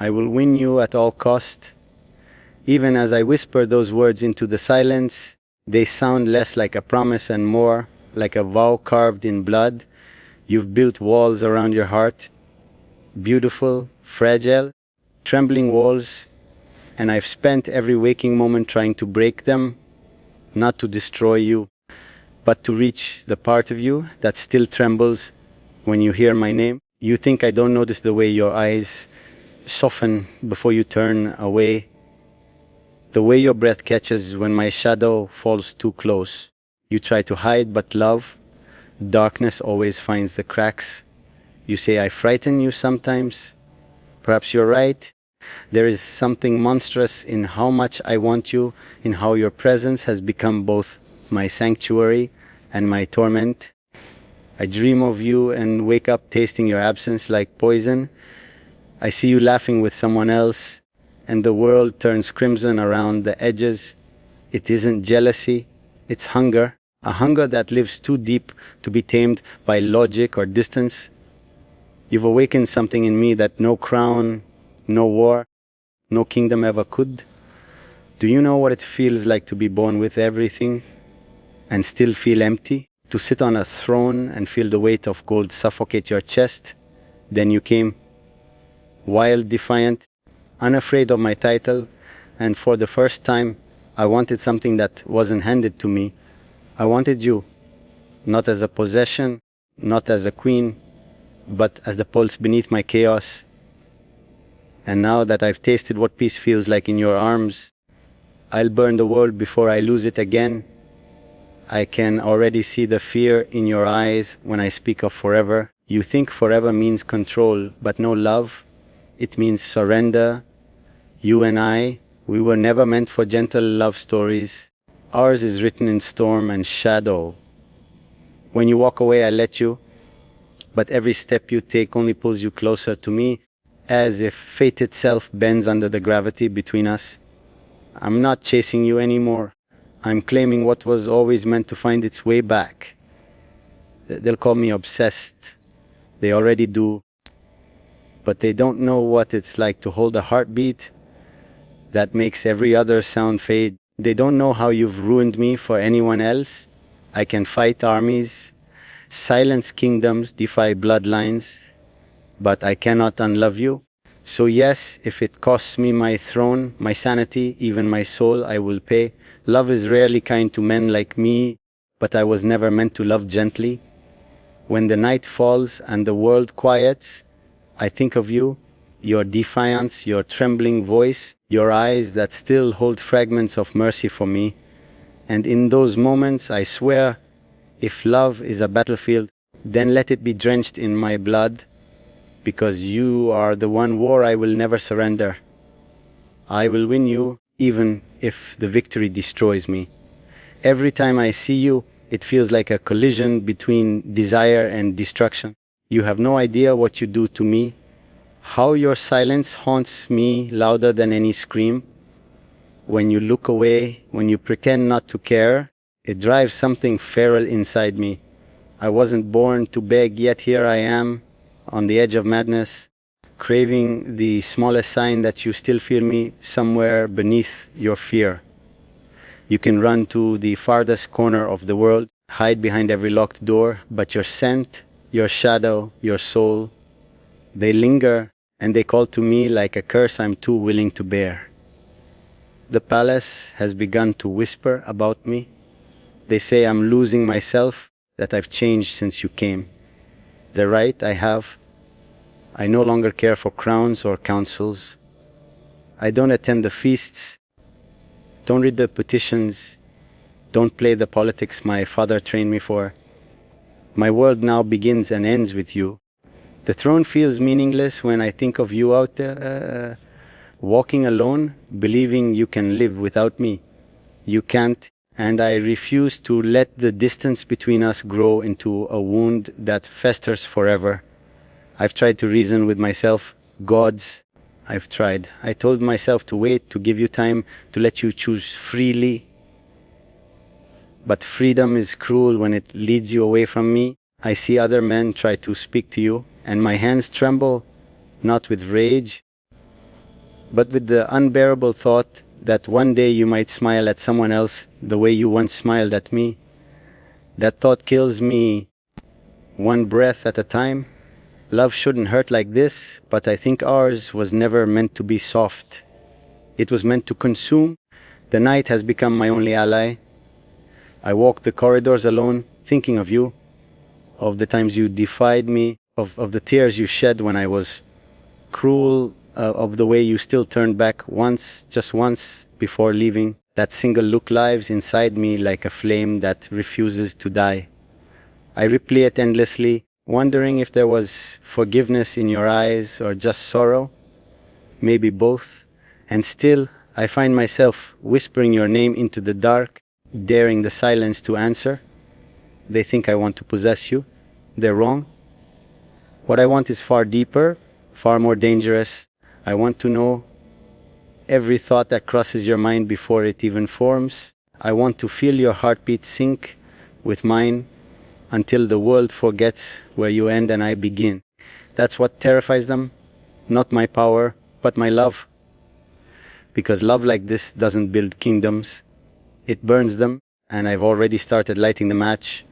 I will win you at all cost. Even as I whisper those words into the silence, they sound less like a promise and more like a vow carved in blood. You've built walls around your heart, beautiful, fragile, trembling walls, and I've spent every waking moment trying to break them, not to destroy you, but to reach the part of you that still trembles when you hear my name. You think I don't notice the way your eyes soften before you turn away, the way your breath catches when my shadow falls too close. You try to hide, but love, darkness always finds the cracks. You say I frighten you sometimes. Perhaps you're right. There is something monstrous in how much I want you, in how your presence has become both my sanctuary and my torment. I dream of you and wake up tasting your absence like poison. I see you laughing with someone else, and the world turns crimson around the edges. It isn't jealousy, it's hunger, a hunger that lives too deep to be tamed by logic or distance. You've awakened something in me that no crown, no war, no kingdom ever could. Do you know what it feels like to be born with everything and still feel empty? To sit on a throne and feel the weight of gold suffocate your chest? Then you came, wild, defiant, unafraid of my title, and for the first time, I wanted something that wasn't handed to me. I wanted you, not as a possession, not as a queen, but as the pulse beneath my chaos. And now that I've tasted what peace feels like in your arms, I'll burn the world before I lose it again. I can already see the fear in your eyes when I speak of forever. You think forever means control, but no love. It means surrender. You and I, we were never meant for gentle love stories. Ours is written in storm and shadow. When you walk away, I let you, but every step you take only pulls you closer to me, as if fate itself bends under the gravity between us. I'm not chasing you anymore. I'm claiming what was always meant to find its way back. They'll call me obsessed. They already do. But they don't know what it's like to hold a heartbeat that makes every other sound fade. They don't know how you've ruined me for anyone else. I can fight armies, silence kingdoms, defy bloodlines, but I cannot unlove you. So yes, if it costs me my throne, my sanity, even my soul, I will pay. Love is rarely kind to men like me, but I was never meant to love gently. When the night falls and the world quiets, I think of you, your defiance, your trembling voice, your eyes that still hold fragments of mercy for me. And in those moments, I swear, if love is a battlefield, then let it be drenched in my blood, because you are the one war I will never surrender. I will win you, even if the victory destroys me. Every time I see you, it feels like a collision between desire and destruction. You have no idea what you do to me, how your silence haunts me louder than any scream. When you look away, when you pretend not to care, it drives something feral inside me. I wasn't born to beg, yet here I am, on the edge of madness, craving the smallest sign that you still feel me somewhere beneath your fear. You can run to the farthest corner of the world, hide behind every locked door, but your scent, your shadow, your soul, they linger and they call to me like a curse I'm too willing to bear. The palace has begun to whisper about me. They say I'm losing myself, that I've changed since you came. They're right, I have. I no longer care for crowns or councils. I don't attend the feasts, don't read the petitions, don't play the politics my father trained me for. My world now begins and ends with you. The throne feels meaningless when I think of you out there, walking alone, believing you can live without me. You can't, and I refuse to let the distance between us grow into a wound that festers forever. I've tried to reason with myself. Gods, I've tried. I told myself to wait, to give you time, to let you choose freely. But freedom is cruel when it leads you away from me. I see other men try to speak to you, and my hands tremble, not with rage, but with the unbearable thought that one day you might smile at someone else the way you once smiled at me. That thought kills me one breath at a time. Love shouldn't hurt like this, but I think ours was never meant to be soft. It was meant to consume. The night has become my only ally. I walk the corridors alone, thinking of you, of the times you defied me, of the tears you shed when I was cruel, of the way you still turned back once, just once, before leaving. That single look lives inside me like a flame that refuses to die. I replay it endlessly, wondering if there was forgiveness in your eyes or just sorrow, maybe both. And still, I find myself whispering your name into the dark, daring the silence to answer. They think I want to possess you. They're wrong. What I want is far deeper, far more dangerous. I want to know every thought that crosses your mind before it even forms. I want to feel your heartbeat sync with mine until the world forgets where you end and I begin. That's what terrifies them. Not my power, but my love. Because love like this doesn't build kingdoms. It burns them, and I've already started lighting the match.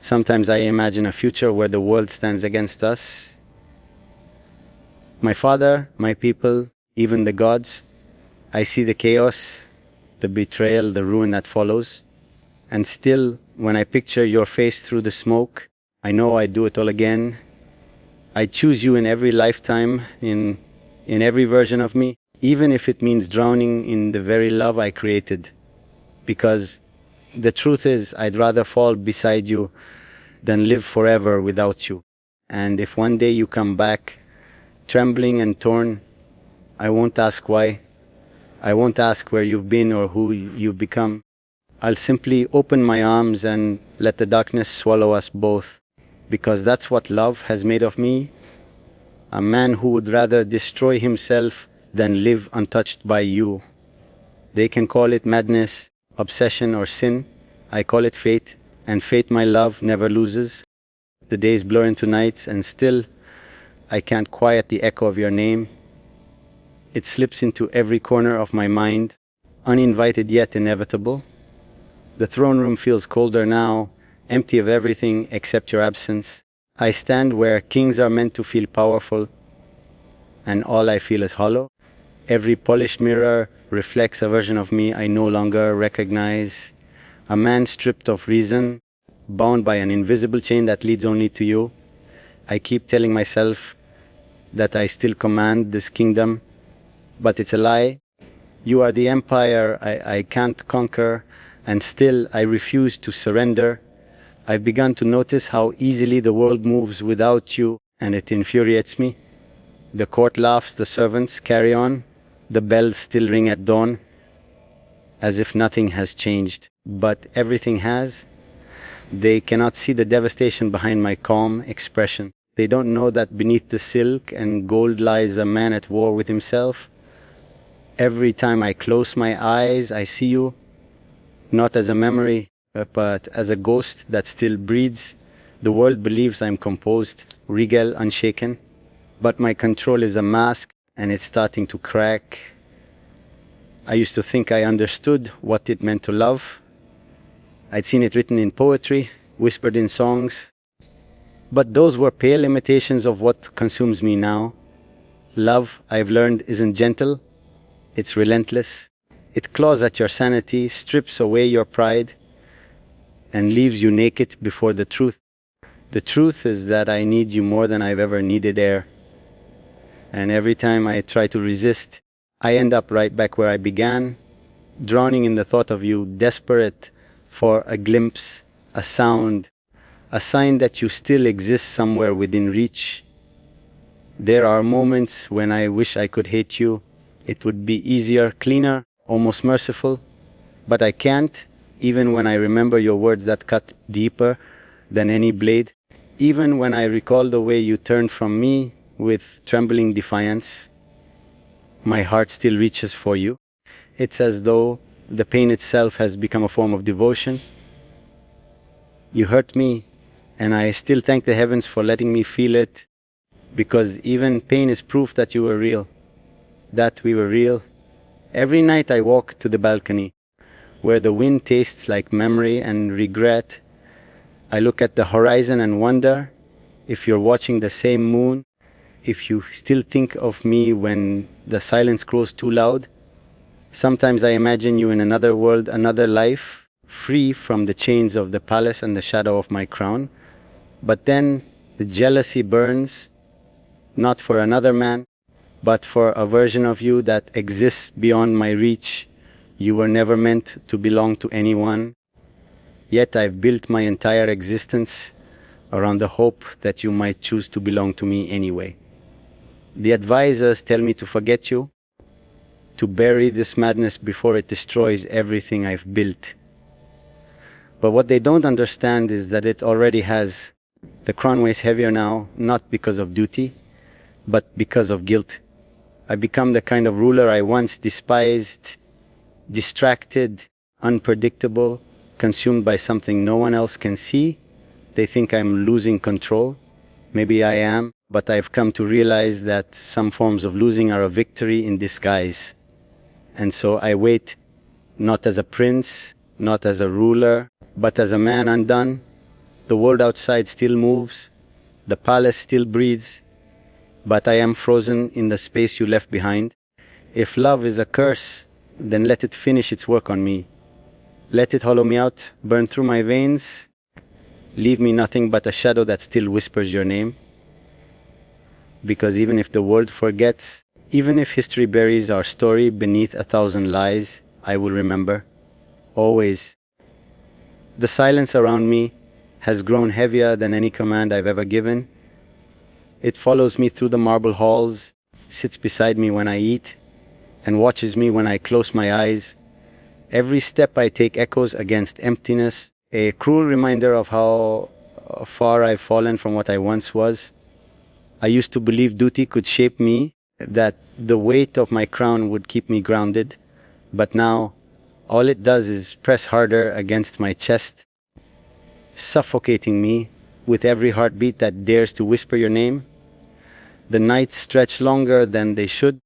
Sometimes I imagine a future where the world stands against us. My father, my people, even the gods. I see the chaos, the betrayal, the ruin that follows. And still, when I picture your face through the smoke, I know I'd do it all again. I choose you in every lifetime, in every version of me, even if it means drowning in the very love I created. Because the truth is, I'd rather fall beside you than live forever without you. And if one day you come back, trembling and torn, I won't ask why. I won't ask where you've been or who you've become. I'll simply open my arms and let the darkness swallow us both. Because that's what love has made of me. A man who would rather destroy himself than live untouched by you. They can call it madness, obsession, or sin. I call it fate, and fate, my love, never loses. The days blur into nights, and still I can't quiet the echo of your name. It slips into every corner of my mind, uninvited yet inevitable. The throne room feels colder now, empty of everything except your absence. I stand where kings are meant to feel powerful, and all I feel is hollow. Every polished mirror reflects a version of me I no longer recognize. A man stripped of reason, bound by an invisible chain that leads only to you. I keep telling myself that I still command this kingdom, but it's a lie. You are the empire I can't conquer, and still I refuse to surrender. I've begun to notice how easily the world moves without you, and it infuriates me. The court laughs, the servants carry on, the bells still ring at dawn, as if nothing has changed. But everything has. They cannot see the devastation behind my calm expression. They don't know that beneath the silk and gold lies a man at war with himself. Every time I close my eyes, I see you, not as a memory, but as a ghost that still breathes. The world believes I'm composed, regal, unshaken, but my control is a mask, and it's starting to crack. I used to think I understood what it meant to love. I'd seen it written in poetry, whispered in songs, but those were pale imitations of what consumes me now. Love, I've learned, isn't gentle, it's relentless. It claws at your sanity, strips away your pride, and leaves you naked before the truth. The truth is that I need you more than I've ever needed air. And every time I try to resist, I end up right back where I began, drowning in the thought of you, desperate for a glimpse, a sound, a sign that you still exist somewhere within reach. There are moments when I wish I could hate you. It would be easier, cleaner, almost merciful, but I can't, even when I remember your words that cut deeper than any blade, even when I recall the way you turned from me with trembling defiance. My heart still reaches for you. It's as though the pain itself has become a form of devotion. You hurt me, and I still thank the heavens for letting me feel it, because even pain is proof that you were real. that we were real. Every night I walk to the balcony, where the wind tastes like memory and regret. I look at the horizon and wonder if you're watching the same moon, if you still think of me when the silence grows too loud. Sometimes I imagine you in another world, another life, free from the chains of the palace and the shadow of my crown. But then the jealousy burns, not for another man, but for a version of you that exists beyond my reach. You were never meant to belong to anyone, yet I've built my entire existence around the hope that you might choose to belong to me anyway. The advisors tell me to forget you, to bury this madness before it destroys everything I've built. But what they don't understand is that it already has. The crown weighs heavier now, not because of duty, but because of guilt. I become the kind of ruler I once despised, distracted, unpredictable, consumed by something no one else can see. They think I'm losing control. Maybe I am, but I've come to realize that some forms of losing are a victory in disguise. And so I wait, not as a prince, not as a ruler, but as a man undone. The world outside still moves, the palace still breathes, but I am frozen in the space you left behind. If love is a curse, then let it finish its work on me. Let it hollow me out, burn through my veins, leave me nothing but a shadow that still whispers your name. Because even if the world forgets, even if history buries our story beneath 1,000 lies, I will remember. Always. The silence around me has grown heavier than any command I've ever given. It follows me through the marble halls, sits beside me when I eat, and watches me when I close my eyes. Every step I take echoes against emptiness, a cruel reminder of how far I've fallen from what I once was. I used to believe duty could shape me, that the weight of my crown would keep me grounded, but now all it does is press harder against my chest, suffocating me with every heartbeat that dares to whisper your name. The nights stretch longer than they should.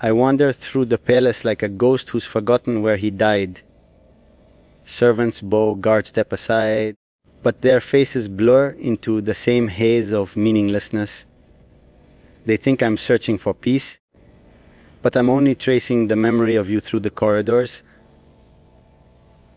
I wander through the palace like a ghost who's forgotten where he died. Servants bow, guards step aside, but their faces blur into the same haze of meaninglessness. They think I'm searching for peace, but I'm only tracing the memory of you through the corridors,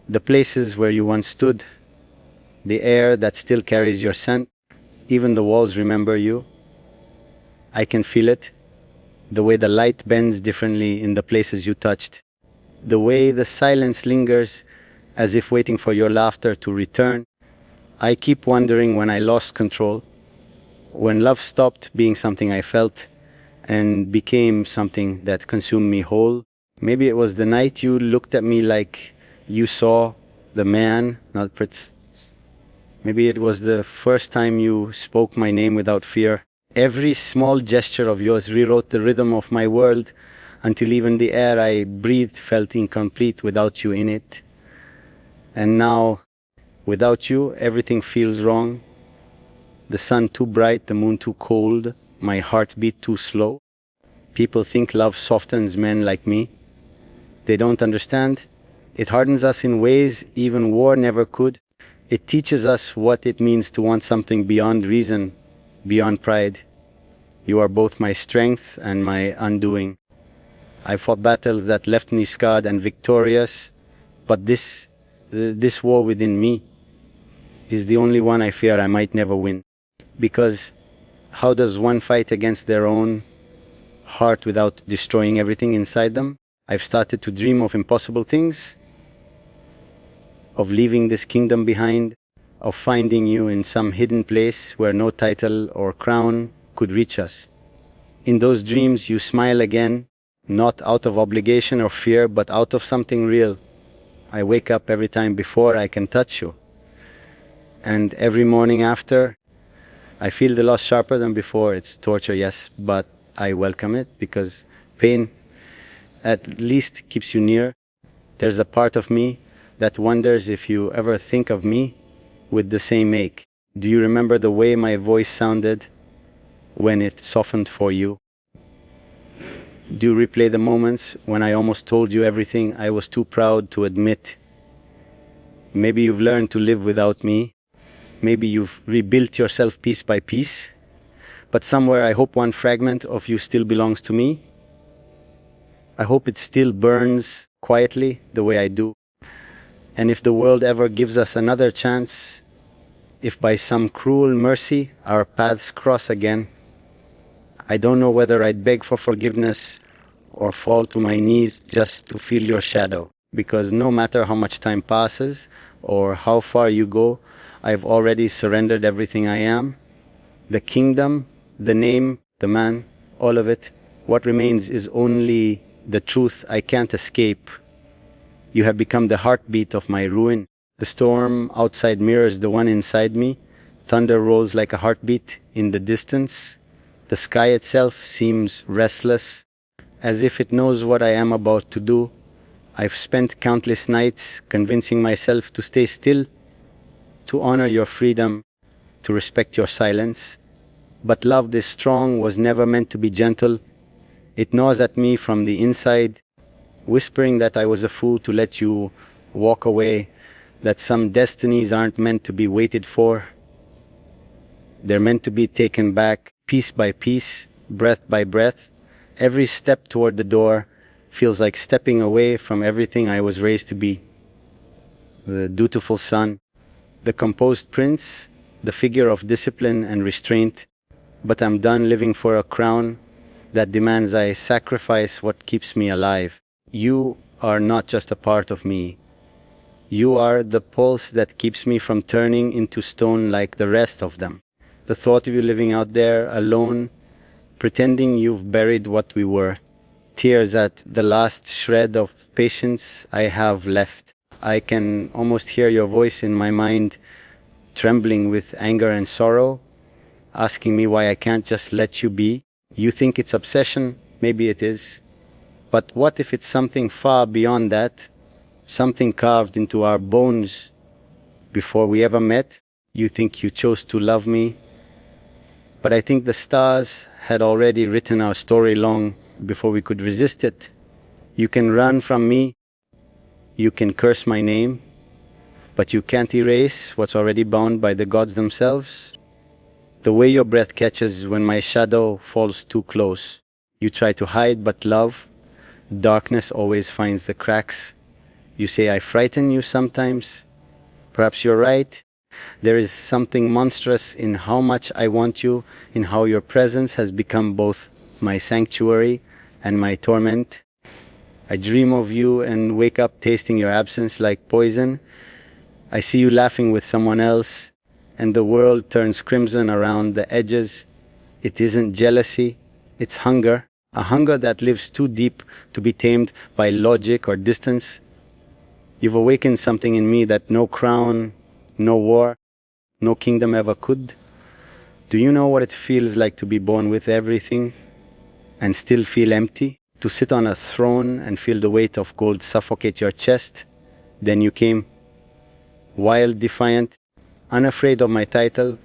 the places where you once stood, the air that still carries your scent. Even the walls remember you. I can feel it, the way the light bends differently in the places you touched, the way the silence lingers as if waiting for your laughter to return. I keep wondering when I lost control, when love stopped being something I felt and became something that consumed me whole. Maybe it was the night you looked at me like you saw the man, not Prince. Maybe it was the first time you spoke my name without fear. Every small gesture of yours rewrote the rhythm of my world until even the air I breathed felt incomplete without you in it. And now, without you, everything feels wrong. The sun too bright, the moon too cold, my heartbeat too slow. People think love softens men like me. They don't understand. It hardens us in ways even war never could. It teaches us what it means to want something beyond reason, beyond pride. You are both my strength and my undoing. I fought battles that left me scarred and victorious, but this war within me is the only one I fear I might never win. Because how does one fight against their own heart without destroying everything inside them? I've started to dream of impossible things, of leaving this kingdom behind, of finding you in some hidden place where no title or crown could reach us. In those dreams you smile again, not out of obligation or fear, but out of something real. I wake up every time before I can touch you. And every morning after, I feel the loss sharper than before. It's torture, yes, but I welcome it because pain at least keeps you near. There's a part of me that wonders if you ever think of me with the same ache. Do you remember the way my voice sounded when it softened for you? Do you replay the moments when I almost told you everything I was too proud to admit? Maybe you've learned to live without me. Maybe you've rebuilt yourself piece by piece. But somewhere I hope one fragment of you still belongs to me. I hope it still burns quietly the way I do. And if the world ever gives us another chance, if by some cruel mercy our paths cross again, I don't know whether I'd beg for forgiveness or fall to my knees just to feel your shadow. Because no matter how much time passes or how far you go, I've already surrendered everything I am. The kingdom, the name, the man, all of it. What remains is only the truth I can't escape. You have become the heartbeat of my ruin. The storm outside mirrors the one inside me. Thunder rolls like a heartbeat in the distance. The sky itself seems restless, as if it knows what I am about to do. I've spent countless nights convincing myself to stay still, to honor your freedom, to respect your silence. But love this strong was never meant to be gentle. It gnaws at me from the inside, whispering that I was a fool to let you walk away, that some destinies aren't meant to be waited for. They're meant to be taken back piece by piece, breath by breath. Every step toward the door feels like stepping away from everything I was raised to be. The dutiful son, the composed prince, the figure of discipline and restraint. But I'm done living for a crown that demands I sacrifice what keeps me alive. You are not just a part of me. You are the pulse that keeps me from turning into stone like the rest of them. The thought of you living out there alone, pretending you've buried what we were. Tears at the last shred of patience I have left. I can almost hear your voice in my mind, trembling with anger and sorrow, asking me why I can't just let you be. You think it's obsession, maybe it is. But what if it's something far beyond that? Something carved into our bones before we ever met? You think you chose to love me, but I think the stars had already written our story long before we could resist it. You can run from me, you can curse my name, but you can't erase what's already bound by the gods themselves. The way your breath catches when my shadow falls too close. You try to hide, but love, darkness always finds the cracks. You say I frighten you sometimes. Perhaps you're right. There is something monstrous in how much I want you, in how your presence has become both my sanctuary and my torment. I dream of you and wake up tasting your absence like poison. I see you laughing with someone else, and the world turns crimson around the edges. It isn't jealousy, it's hunger, a hunger that lives too deep to be tamed by logic or distance. You've awakened something in me that no crown, no war, no kingdom ever could. Do you know what it feels like to be born with everything and still feel empty? To sit on a throne and feel the weight of gold suffocate your chest? Then you came, wild, defiant, unafraid of my title,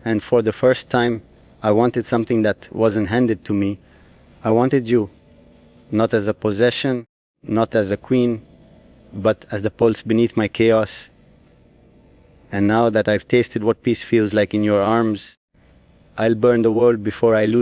and for the first time, I wanted something that wasn't handed to me. I wanted you, not as a possession, not as a queen, but as the pulse beneath my chaos. And now that I've tasted what peace feels like in your arms, I'll burn the world before I lose